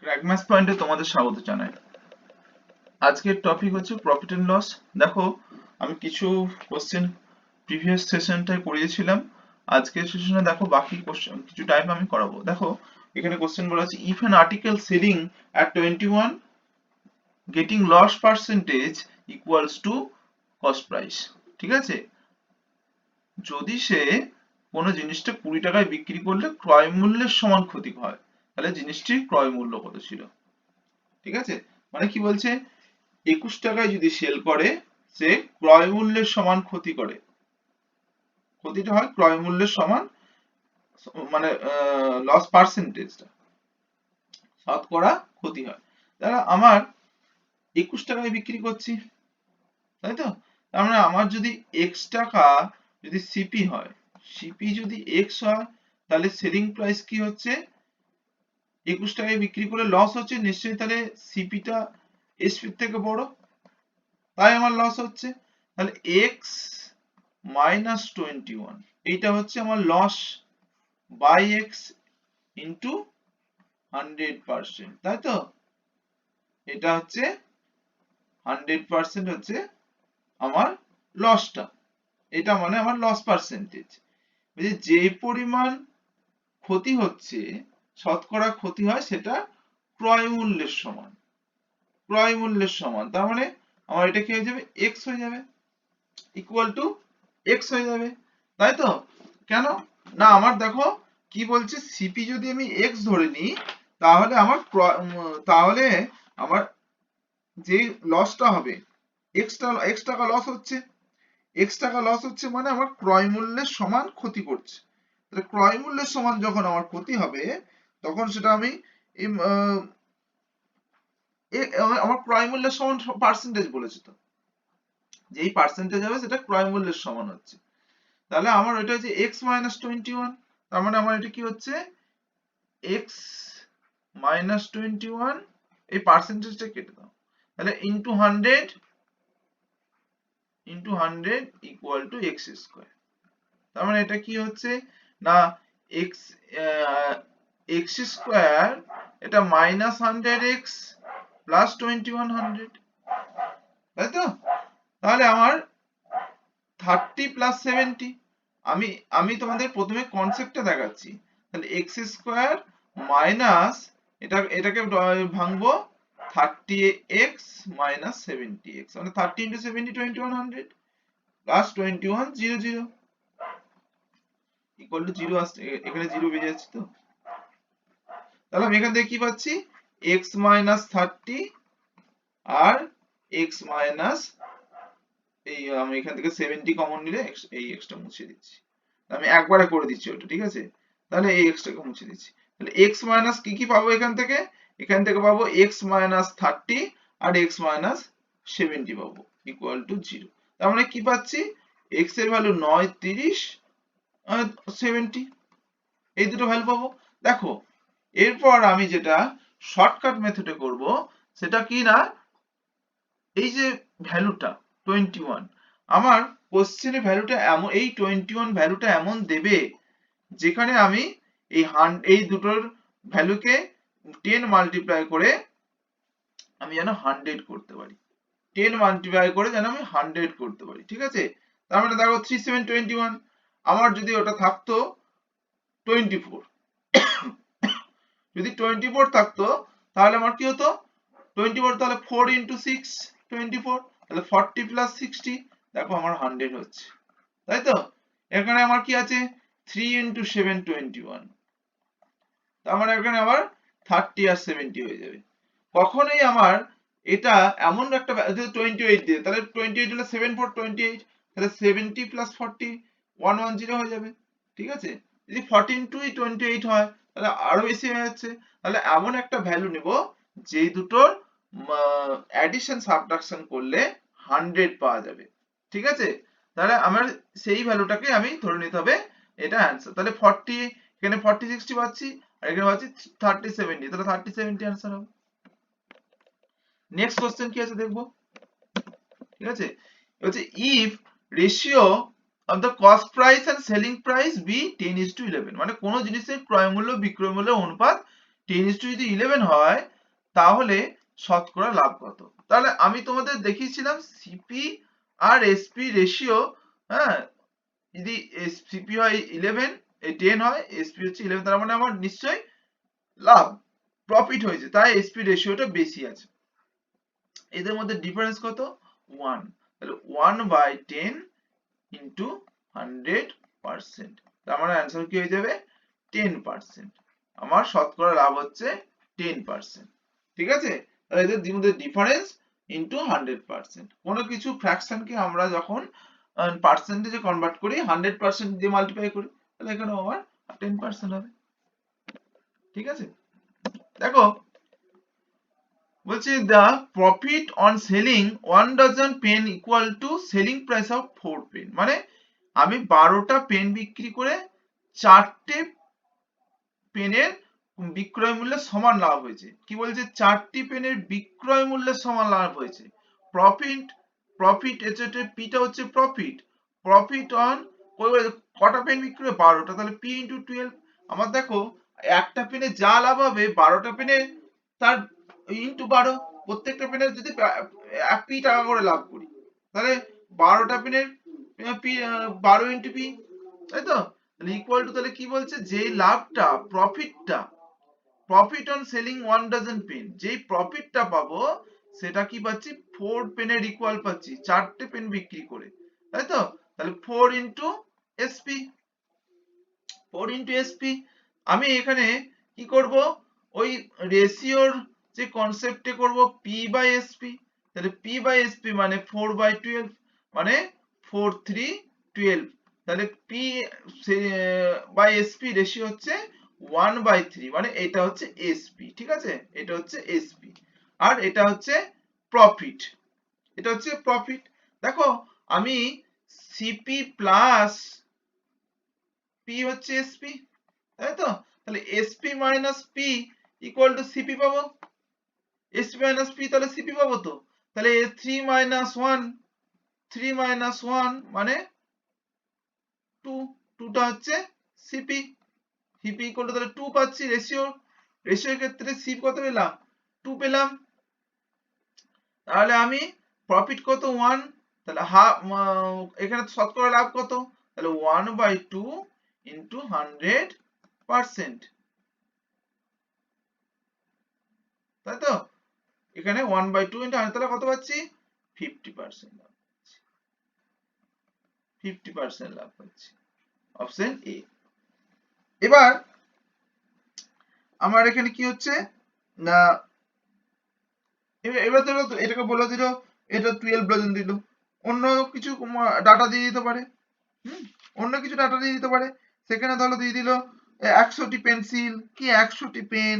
ক্র্যাকম্যাস পয়েন্টে তোমাদের স্বাগত জানাই। আজকের টপিক হচ্ছে প্রফিট এন্ড লস। দেখো, আমি কিছু কোশ্চেন প্রিভিয়াস সেশনটায় করিয়েছিলাম। আজকের সেশনে দেখো বাকি কোশ্চেন কিছু টাইপ আমি করাবো। দেখো, এখানে কোশ্চেন বলা আছে if an article selling at 21 getting loss percentage equals to cost price. ঠিক আছে, যদি সে কোনো জিনিসটা 20 টাকায় বিক্রি করলে ক্রয় মূল্যের সমান ক্ষতি হয়, তাহলে জিনিসটির ক্রয় মূল্য কত ছিল। ঠিক আছে, মানে কি বলছে, 21 টাকায় যদি সেল করে, সে ক্রয় মূল্যের সমান ক্ষতি করে। ক্ষতিটা হয় ক্রয় মূল্যের সমান, মানে লস পার্সেন্টেজটা শতকরা ক্ষতি হয়। তাহলে আমার 21 টাকায় বিক্রি করছি, তাই তো, তার মানে আমার যদি x টাকা যদি সিপি হয়, সিপি যদি x হয়, তাহলে সেলিং প্রাইস কি হচ্ছে, 21 টাকায় বিক্রি করে লস হচ্ছে নিশ্চয়ই, তাহলে সিপিটা এসপির থেকে বড়, তাই আমার লস হচ্ছে। তাহলে x মাইনাস 21, এইটা হচ্ছে আমার লস বাই এক্স ইন্টু 100%, তাই তো, এটা হচ্ছে 100% হচ্ছে আমার লসটা, এটা মানে আমার লস পার্সেন্টেজ। যে পরিমাণ ক্ষতি হচ্ছে, শতকরা ক্ষতি হয়, সেটা ক্রয় মূল্যের সমান, ক্রয় মূল্যের সমান, তার মানে আমার এটা কি হয়ে যাবে, এক্স হয়ে যাবে, ইকুয়াল টু এক্স হয়ে যাবে, তাই তো। কেন না, আমার দেখো কি বলছে, সিপি যদি আমি এক্স ধরে নিই, তাহলে আমার তাহলে আমার যে লসটা হবে, এক্স টাকা লস হচ্ছে, এক্স টাকা লস হচ্ছে মানে আমার ক্রয় মূল্যের সমান ক্ষতি করছে। তাহলে ক্রয় মূল্যের সমান যখন আমার ক্ষতি হবে, তখন সেটা আমি আমার ক্রয় মূল্যের সমান পার্সেন্টেজ বলেছে তো, যেই পার্সেন্টেজ হবে সেটা ক্রয় মূল্যের সমান হচ্ছে। তাহলে আমার ওইটা হচ্ছে x মাইনাস 21, তার মানে আমার এটা কি হচ্ছে, x মাইনাস 21, এই পার্সেন্টেজটা কেটে দাও, তাহলে into hundred equal to x square. তার মানে এটা কি হচ্ছে না, এক্স এক্স স্কোয়ার, এটা মাইনাস 100x প্লাস 2100, তাই তো। তাহলে আমার 30 প্লাস 70, আমি আমি তোমাদের প্রথমে কনসেপ্টটা দেখাচ্ছি। তাহলে এক্স স্কোয়ার মাইনাস, এটাকে ভাঙবো, 30x মাইনাস 70x, মানে 30 ইন্টু 70 2100 প্লাস 21 00 ইকুয়াল টু 0 আসছে, এখানে 0 বেরিয়ে যাচ্ছে তো। তাহলে আমি এখান থেকে কি পাচ্ছি, x মাইনাস 30 আর x মাইনাস, এই আমি এখান থেকে 70 কমন নিলে এই x টা মুছে দিচ্ছি, আমি একবারে করে দিচ্ছি ওটা, ঠিক আছে। তাহলে এই x টাকে মুছে দিচ্ছি, তাহলে x মাইনাস কি পাবো, এখান থেকে পাবো x মাইনাস 30 আর x মাইনাস 70 পাবো, ইকুয়াল টু 0। তার মানে কি পাচ্ছি, x এর ভ্যালু 9, 30, 70, এই দুটো ভ্যালু পাবো। দেখো, এরপর আমি যেটা শর্টকাট মেথডে করব, সেটা কি না, এই যে ভ্যালুটা 21, আমার কোশ্চেনে ভ্যালুটা এমন, এই 21 ভ্যালুটা এমন দেবে, যেখানে আমি এই দুটোর ভ্যালুকে 10 মাল্টিপ্লাই করে আমি যেন 100 করতে পারি, 10 মাল্টিপ্লাই করে যেন আমি 100 করতে পারি, ঠিক আছে। তার মানে দেখো 3 7 21, আমার যদি ওটা থাকতো 24, যদি 24 থাকতো, তাহলে আমার কি হতো, 24, তাহলে 4 ইন্টু 6 24, তাহলে 40 প্লাস 60, দেখো আমার 100 হচ্ছে, তাই তো। এখানে আমার কি আছে, 3 ইন্টু 7 21, তার মানে এখানে আবার 30 আর 70 হয়ে যাবে। কখনোই আমার এটা এমন একটা 28 দিয়ে, তাহলে 28 হলে 7 4 28, তাহলে 70 প্লাস 40 110 হয়ে যাবে, ঠিক আছে। যদি 14 টু 28 হয়, তাহলে আরো বেশি হয়ে যাচ্ছে। তাহলে এমন একটা ভ্যালু নেব, যেই দুটোর অ্যাডিশন সাবট্রাকশন করলে 100 পাওয়া যাবে, ঠিক আছে। তাহলে আমার সেই ভ্যালুটাকে আমি ধরে নিতে হবে এটা অ্যান্সার। তাহলে 40, এখানে 40 60 পাচ্ছি, আর এখানে পাচ্ছি 30 70, তাহলে 30 70 অ্যান্সার হবে। নেক্সট কোশ্চেন কি আছে দেখবো, ঠিক আছে। বলছে if ratio of the cost price and selling price be 10:11, মানে কোন জিনিসের ক্রয় মূল্য বিক্রয় মূল্যের অনুপাত 10:11 হয় তাহলে শতকরা লাভ কত? তাহলে আমি তোমাদের দেখিয়েছিলাম সিপি আর এসপি রেশিও, হ্যাঁ, যদি সিপি হয় 11, 10 হয়, এসপি হচ্ছে 11, তার মানে আমার নিশ্চয়ই লাভ, প্রফিট হয়েছে, তাই এসপি রেশিওটা বেশি আছে। এদের মধ্যে ডিফারেন্স কত? 1। তাহলে 1/10 ইন্টু 100%, তার মানে অ্যান্সার কি হয়ে যাবে? 10%। আমার শতকরা লাভ হচ্ছে 10%। ঠিক আছে? তাহলে এদের মধ্যে ডিফারেন্স ইন্টু 100%। কোনো কিছু ফ্র্যাকশনকে আমরা যখন পার্সেন্টেজে কনভার্ট করি 100% দিয়ে মাল্টিপ্লাই করি, তাহলে এখানে আমার 10% হবে। ঠিক আছে? দেখো বলছে the profit on selling 1 dozen pen equal to selling price of 4 pen, মানে আমি 12টা পেন বিক্রি করে 4টে পেনের বিক্রয় মূল্যের সমান লাভ হয়েছে। কি বলছে? 4টি পেনের বিক্রয় মূল্যের সমান লাভ হয়েছে। প্রফিট, প্রফিট হচ্ছে পিটা হচ্ছে প্রফিট, প্রফিট অন কটা পেন বিক্রি হবে? 12টা, তাহলে পি ইন্টু 12। আমার দেখো একটা পেনে যা লাভ হবে 12টা পেনে তার ইন্টু 12, প্রত্যেকটা পেনের যদি পি টাকা করে লাভ করি, তাহলে 12টা পেনের পি 12 ইন্টু পি, তাই তো? তাহলে ইকুয়াল টু, তাহলে কি বলছে? যে লাভটা, প্রফিটটা, profit on selling 1 dozen pen, যেই প্রফিটটা পাবো সেটা কি পাচ্ছি? 4 পেনের ইকুয়াল পাচ্ছি, 4টে পেন বিক্রি করে, তাই তো? তাহলে 4 ইন্টু এসপি, 4 ইন্টু এসপি। আমি এখানে কি করব? ওই রেশিওর যে কনসেপ্টে করব পি বাই এসপি, তাহলে পি বাই এসপি মানে 4/12, মানে 4 3 12, তাহলে পি বাই এসপি রেশিও হচ্ছে 1/3, মানে এটা হচ্ছে এসপি। ঠিক আছে? এটা হচ্ছে এসপি আর এটা হচ্ছে প্রফিট, এটা হচ্ছে প্রফিট। দেখো আমি সিপি প্লাস পি হচ্ছে এসপি, তাই তো? তাহলে SP minus P equal to CP পাবো, এসপি মাইনাস পি, তাহলে সিপি পাবো তো। তাহলে 3 মাইনাস 1, 3 মাইনাস 1 মানে 2, 2টা হচ্ছে সিপি, সিপি ইকুয়াল টু, তাহলে 2 পাচ্ছি। রেশিও, রেশিওর ক্ষেত্রে সিপি কত পেলাম? 2 পেলাম। তাহলে আমি প্রফিট কত? 1, তাহলে হাফ, এখানে শতকরা লাভ কত? তাহলে 1/2 ইন্টু 100%, তাই তো? এখানে 1/2 ইন্টু 100, তাহলে কত পাচ্ছি? 50% লাভ, 50% লাভ পাচ্ছি। Option A. এবার আমার এখানে কি হচ্ছে না, এবার ধরো এটাকে বলে দিল এটা 12 ডজন দিল, অন্য কিছু ডাটা দিয়ে দিতে পারে, অন্য কিছু ডাটা দিয়ে দিতে পারে। সেখানে ধরো দিয়ে দিল 100টি পেন্সিল কি 100টি পেন,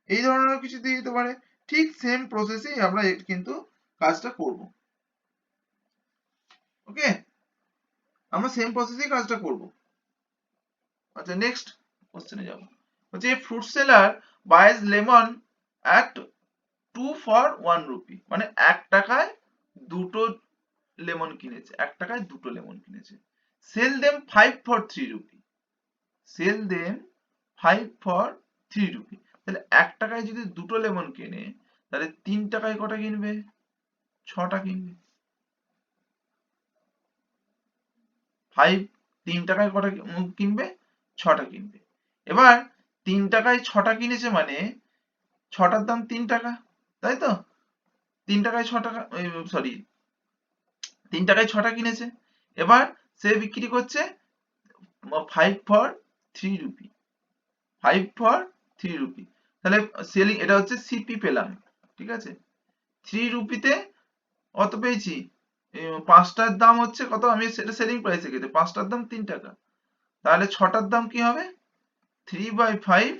এই ধরনের কিছু দিয়ে দিতে পারে। ঠিক সেম প্রসেসেই আমরা কিন্তু কাজটা করব। ওকে, আমরা সেম প্রসেসেই কাজটা করব। আচ্ছা, নেক্সট কোশ্চেনে যাব। হচ্ছে fruit seller বাইজ lemon at 2 for 1 rupee, মানে 1 টাকায় দুটো লেমন কিনেছে, 1 টাকায় দুটো লেমন কিনেছে। Sell them 5 for 3 rupee, sell them 5 for 3 rupee, তাহলে 1 টাকায় যদি দুটো লেমন কেনে তাহলে 3 টাকায় কটা কিনবে? 6টা কিনবে। 5 3 টাকায় কটা কিনবে? 6টা কিনবে। এবার 3 টাকায় 6টা কিনেছে মানে 6টার দাম 3 টাকা, তাই তো? 3 টাকায় 6 টাকা, সরি 3 টাকায় 6টা কিনেছে। এবার সে বিক্রি করছে 5 for 3 রুপি, 5 for 3 রুপি, তাহলে সেলিং, এটা হচ্ছে সিপি পেলাম। ঠিক আছে? 3 রুপিতে কত পেয়েছি? 5টার দাম হচ্ছে কত? আমি সেটা সেলিং প্রাইসে গেছে, 5টার দাম 3 টাকা, তাহলে 6টার দাম কি হবে? 3/5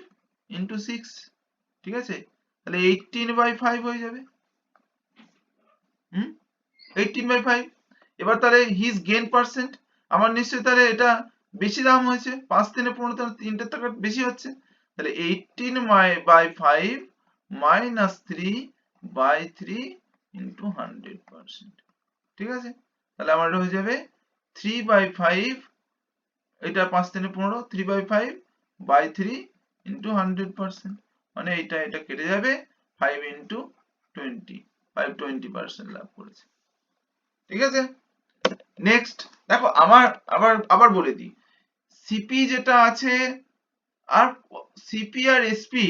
ইন্টু 6, ঠিক আছে? তাহলে 18/5 হয়ে যাবে। 18/5। এবার তাহলে হিজ গেন পার্সেন্ট, আমার নিশ্চয়ই তাহলে এটা বেশি দাম হয়েছে, 5 3 15, তাহলে 3 টাকা বেশি হচ্ছে, তাহলে 18/5 মাইনাস 3/3 ইন্টু 100%। ঠিক আছে? তাহলে আমার হয়ে যাবে 3/5, এটা 5 3 15, 3/5/3 ইন্টু 100%। মানে এটা কেটে যাবে, 5 ইন্টু 20, 20% লাভ করেছে। ঠিক আছে, নেক্সট দেখো আমার আবার বলে দিই, সিপি যেটা আছে আর সিপি আর এসপি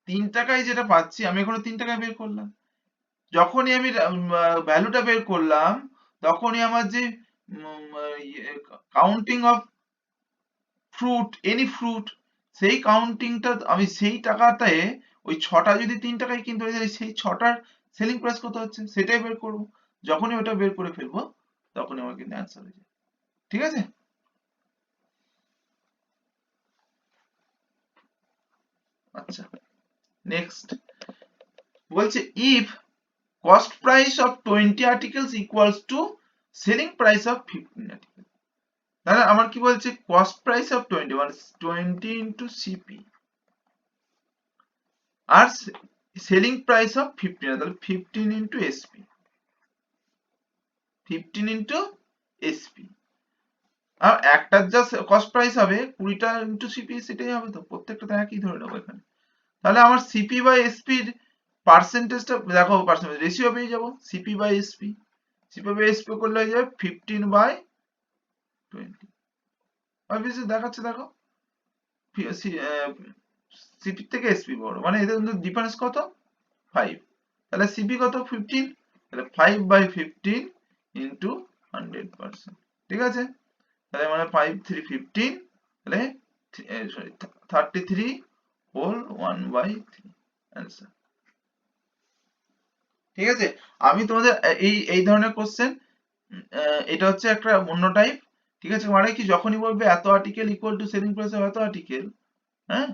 3 টাকায় যেটা পাচ্ছি, আমি এখানে 3 টাকায় বের করলাম, যখনই আমি ভ্যালুটা বের করলাম তখনই আমার যে counting of fruit, any fruit, সেই কাউন্টিংটা আমি সেই টাকাতে ওই 6টা যদি 3 টাকায় কিনতে হয়, তাহলে সেই 6টার সেলিং প্রাইস কত হচ্ছে সেটাই বের করবো। যখনই ওটা বের করে ফেলবো তখনই আমার কিন্তু অ্যান্সার হয়ে যাবে। ঠিক আছে, আচ্ছা নেক্সট বলছে if cost price of 20 articles equals to selling price of 15 articles, তাহলে আমার কি বলছে, cost price of 20 মানে 20 into CP আর সেলিং প্রাইস অফ 15, তাহলে 15 into SP, 15 into SP, আর একটার যা কস্ট প্রাইস হবে 20টা ইন্টু সিপি সেটাই হবে, তো প্রত্যেকটা তো একই ধরে নেবো এখানে। তাহলে আমার সিপি বাই এসপির পার্সেন্টেজটা দেখো, পার্সেন্টেজ রেশিও পেয়ে যাবো, CP by SP, CP by SP করলে হয়ে যাবে 15/20, অবভিয়াসলি দেখাচ্ছে দেখো সিপি থেকে এসপি বড়, মানে এদের মধ্যে ডিফারেন্স কত, 5, তাহলে সিপি কত 15, তাহলে 5/15 ইন্টু 100%। ঠিক আছে, তাহলে মানে 5 3 15, তাহলে সরি 33 হোল 1/3 অ্যান্সার। ঠিক আছে, আমি তোমাদের এই ধরনের কোশ্চেন, এটা হচ্ছে একটা অন্য টাইপ। ঠিক আছে, মানে কি যখনই বলবে এত article equal to selling price of এত আর্টিকেল, হ্যাঁ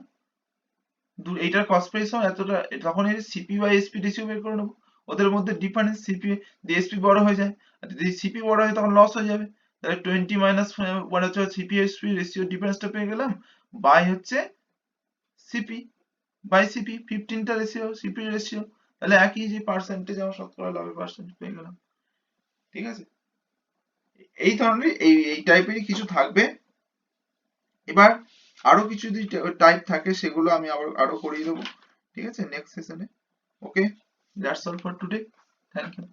এইটার কস্ট প্রাইস হয় এতটা, তখন এই সিপি বাই এসপি রেশিও বের করে নেবো, ওদের মধ্যে ডিফারেন্স সিপি দিয়ে এসপি বড় হয়ে যায়, আর যদি সিপি বড় হয় তখন লস হয়ে যাবে, তাহলে 20 মাইনাস মানে হচ্ছে সিপি এসপি রেশিও ডিফারেন্সটা পেয়ে গেলাম, বাই হচ্ছে সিপি বাই সিপি 15টা রেশিও সিপি রেশিও, তাহলে একই যে পার্সেন্টেজ আমার শতকরা লাভের পার্সেন্টেজ পেয়ে গেলাম। ঠিক আছে, এই ধরনের এই টাইপেরই কিছু থাকবে। এবার আরো কিছু যদি টাইপ থাকে সেগুলো আমি আরো করিয়ে দেবো। ঠিক আছে, নেক্সট সেশনে। Okay, that's all for today, thank you.